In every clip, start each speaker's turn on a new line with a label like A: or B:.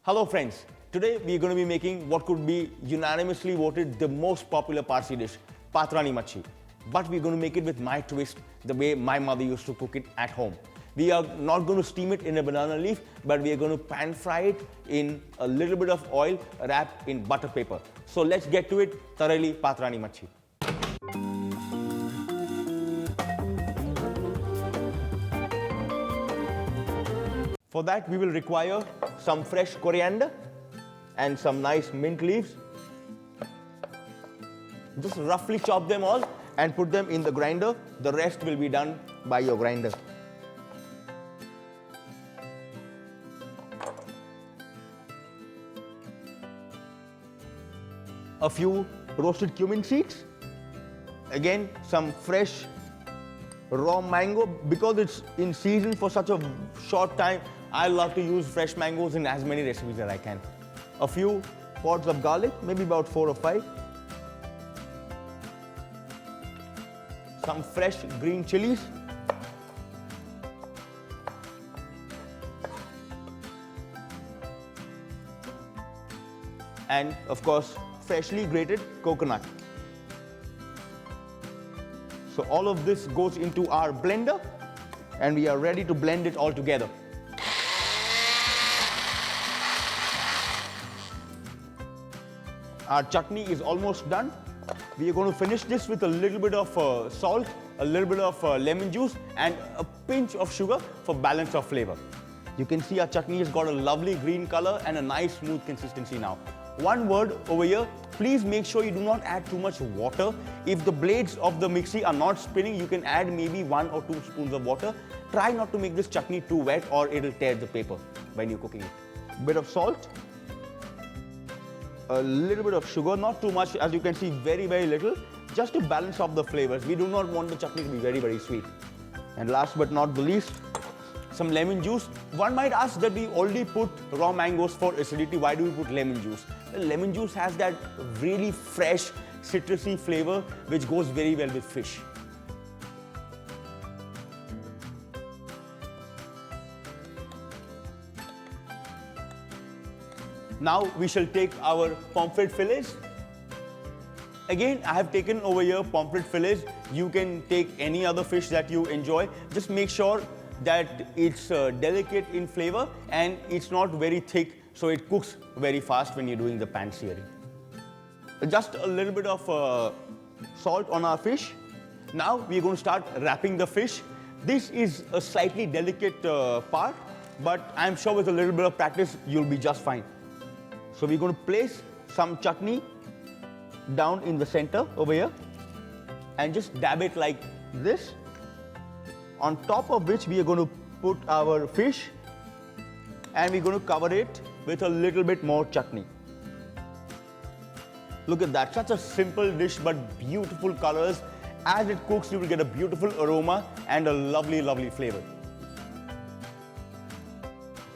A: Hello friends, today we are going to be making what could be unanimously voted the most popular Parsi dish, Patrani Machchi. But we're going to make it with my twist, the way my mother used to cook it at home. We are not going to steam it in a banana leaf, but we are going to pan fry it in a little bit of oil wrapped in butter paper. So let's get to it, Tareli Patrani Machchi. For that we will require some fresh coriander and some nice mint leaves. Just roughly chop them all and put them in the grinder. The rest will be done by your grinder. A few roasted cumin seeds. Again, some fresh raw mango. Because it's in season for such a short time, I love to use fresh mangoes in as many recipes as I can. A few pods of garlic, maybe about 4 or 5. Some fresh green chillies. And of course, freshly grated coconut. So all of this goes into our blender and we are ready to blend it all together. Our chutney is almost done. We are going to finish this with a little bit of salt, a little bit of lemon juice and a pinch of sugar for balance of flavor. You can see our chutney has got a lovely green color and a nice smooth consistency now. One word over here, please make sure you do not add too much water. If the blades of the mixie are not spinning, you can add maybe 1 or 2 spoons of water. Try not to make this chutney too wet or it'll tear the paper when you're cooking it. Bit of salt. A little bit of sugar, not too much, as you can see, very little, just to balance off the flavors. We do not want the chutney to be very sweet. And last but not the least, some lemon juice. One might ask that we already put raw mangoes for acidity, why do we put lemon juice? Well, lemon juice has that really fresh, citrusy flavor which goes very well with fish. Now we shall take our pomfret fillets. Again, I have taken over here pomfret fillets. You can take any other fish that you enjoy. Just make sure that it's delicate in flavor and it's not very thick, so it cooks very fast when you're doing the pan searing. Just a little bit of salt on our fish. Now we're going to start wrapping the fish. This is a slightly delicate part, but I'm sure with a little bit of practice, you'll be just fine. So we're going to place some chutney down in the center over here and just dab it like this. On top of which we are going to put our fish and we're going to cover it with a little bit more chutney. Look at that, such a simple dish but beautiful colors. As it cooks, you will get a beautiful aroma and a lovely flavor.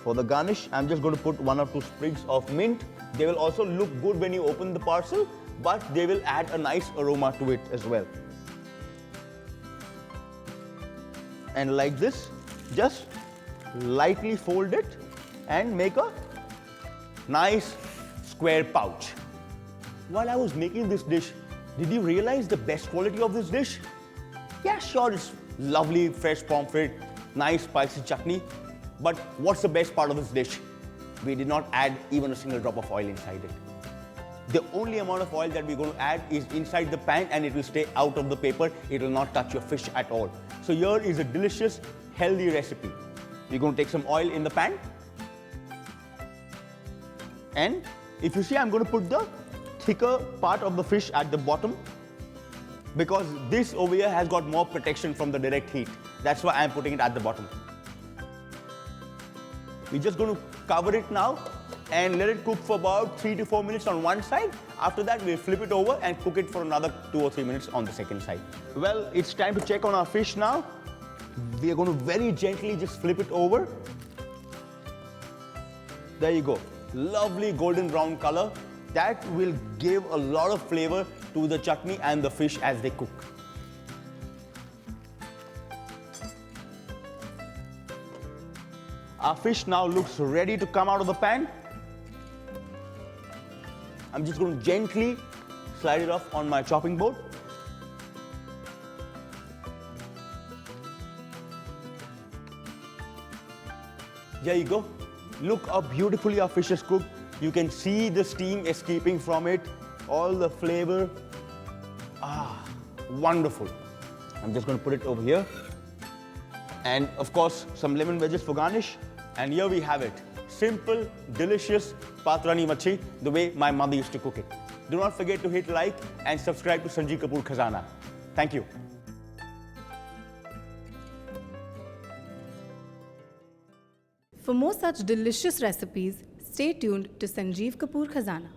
A: For the garnish, I'm just going to put 1 or 2 sprigs of mint. They will also look good when you open the parcel, but they will add a nice aroma to it as well. And like this, just lightly fold it and make a nice square pouch. While I was making this dish, did you realize the best quality of this dish? Yeah, sure, it's lovely fresh pomfret, nice spicy chutney. But what's the best part of this dish? We did not add even a single drop of oil inside it. The only amount of oil that we're going to add is inside the pan and it will stay out of the paper. It will not touch your fish at all. So here is a delicious, healthy recipe. We're going to take some oil in the pan. And if you see, I'm going to put the thicker part of the fish at the bottom because this over here has got more protection from the direct heat. That's why I'm putting it at the bottom. We're just going to cover it now and let it cook for about 3 to 4 minutes on one side. After that, we'll flip it over and cook it for another 2 or 3 minutes on the second side. Well, it's time to check on our fish now. We are going to very gently just flip it over. There you go. Lovely golden brown color. That will give a lot of flavor to the chutney and the fish as they cook. Our fish now looks ready to come out of the pan. I'm just going to gently slide it off on my chopping board. There you go. Look how beautifully our fish is cooked. You can see the steam escaping from it, all the flavor. Ah, wonderful. I'm just going to put it over here. And of course, some lemon wedges for garnish. And here we have it. Simple, delicious Patrani Machchi, the way my mother used to cook it. Do not forget to hit like and subscribe to Sanjeev Kapoor Khazana. Thank you.
B: For more such delicious recipes, stay tuned to Sanjeev Kapoor Khazana.